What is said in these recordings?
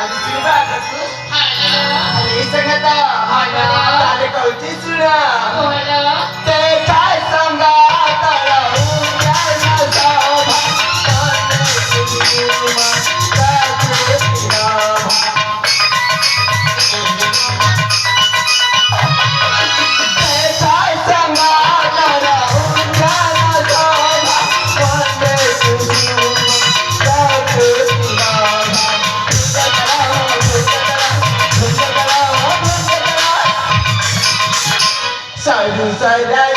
आधी तुम्ही बघा तू अरे संगता ताले कवची सुना ते काय सांगा तारा उद्या ना जाओ Side side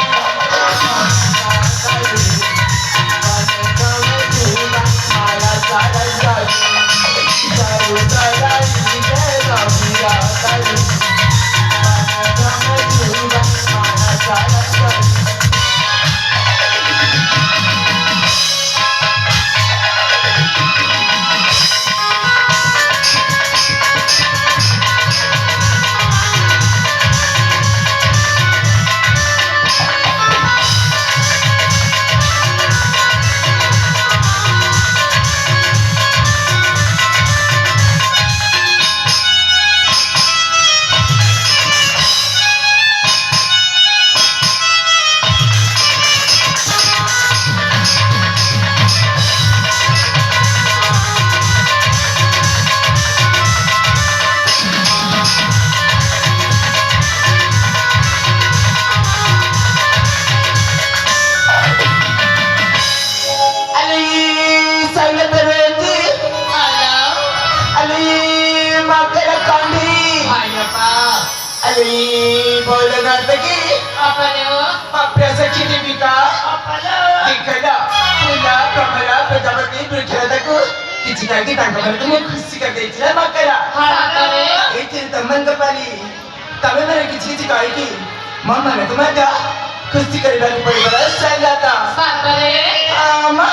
अभ्यासाची दीपिका दिखला तुला कमला प्रजापती पृथ्वीराजకు किचकाकी तांकाबरत मी खुशी का द्यायची मग करा येथे तमन कपाली तमे मरे किचकीची काय की मग मला तुम्हाला खुशी करायला पडलं सांगाता आमा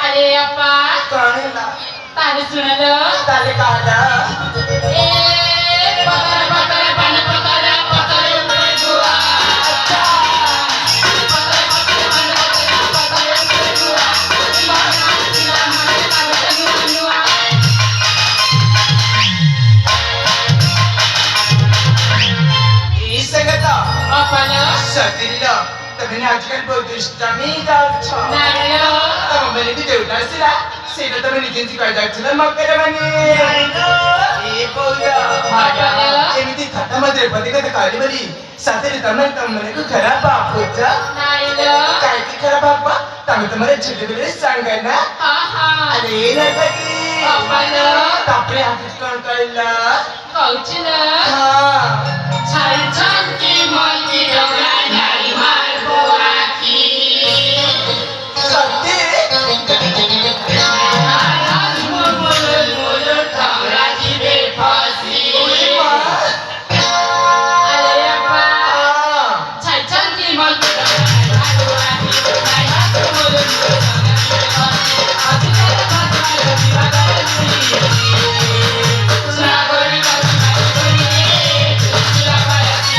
अरे अप्पा काणेला ताने सुनलो ताले काढा ए पकड़ पकड़ बन पकड़ पकड़ दुआ अच्छा पकड़ पकड़ बन पकड़ पकड़ दुआ माना किला माने माने दुआ ई संगता अपन सदिल्ला तमेने आजकल बहुत दुष्टामी गावछो नायो तमेने की देवदासीला सेना तमेने जिंची काय जायचं मग केलं म्हणे ए बोला एमिती थटामध्ये पतिकत काली बरी सातेरी तमने को खराब बापूचा नायो काय की खराब बापा तमे तुम्हारे छोटे बेले सांगा ना हा हा अरे ना कधी अपन तापरे हात कोण कळला कौचिन हा छान छान की मोती डोळा नाही मार बोराकी सत्य आज बोल बोल थांबराची बेफासी अरे अप्पा छान छान की मोती डोळा नाही बोराकी नाही आज बोल बोल थांबराची बेफासी आज काय माझा जीवा गाडी सुना गोरी गोरी गोरी सुना पायाची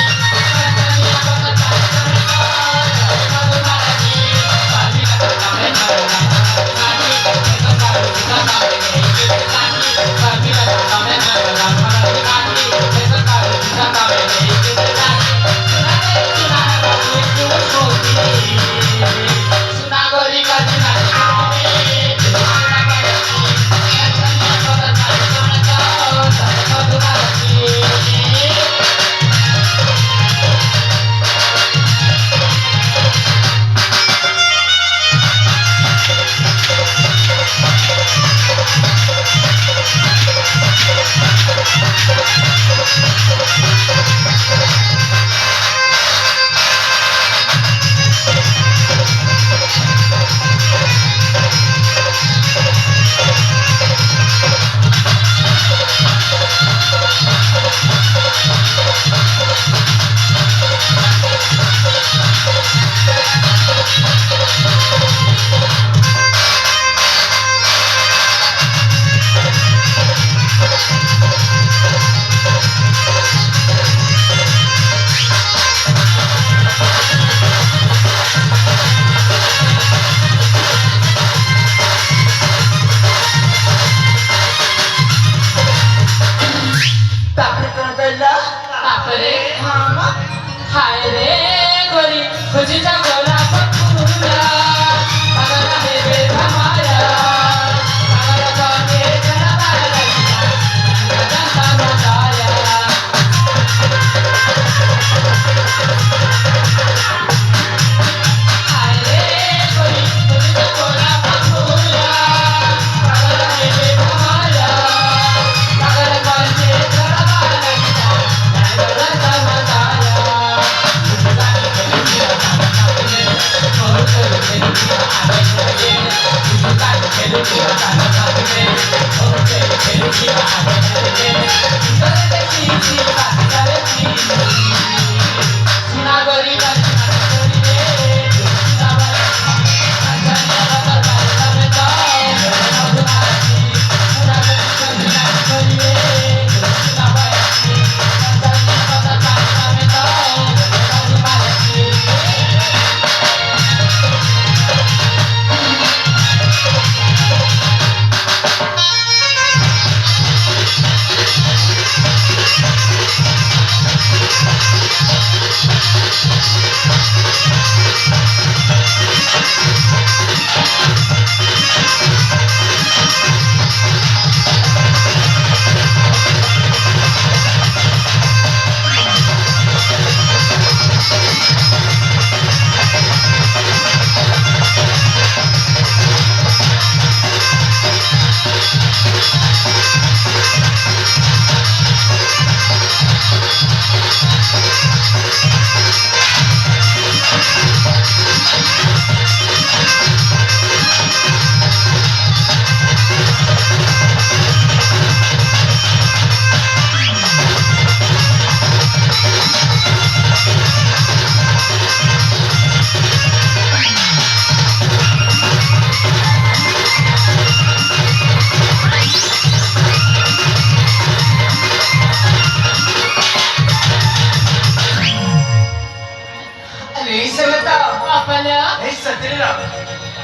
अरे समता आपलं हे सत्रीला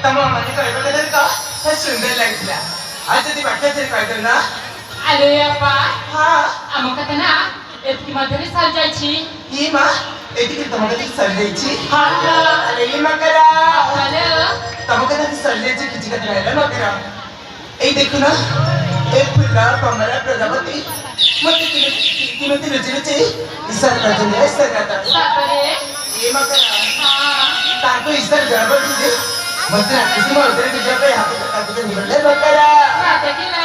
तमामाने कळलं का का हे सुंदर लागला आज ती वाटत तरी काय ना अरे अप्पा हा आमक ना इतकी म्हातारी साजायची ही मा एतिकी तमकती सरलेची हा अरे ही मकरा आपलं तमकती सरलेची किची कत राहिला मकरा ए देखो ना एक फुला कमरा प्रजापती मग ती मती रुचिरुची इसर करते इसर करता साखरे ये मकरा हा ताको इसर गडबड तुझे मग किसी मोर तुझ्या काही हात निवडले मकरा साखरे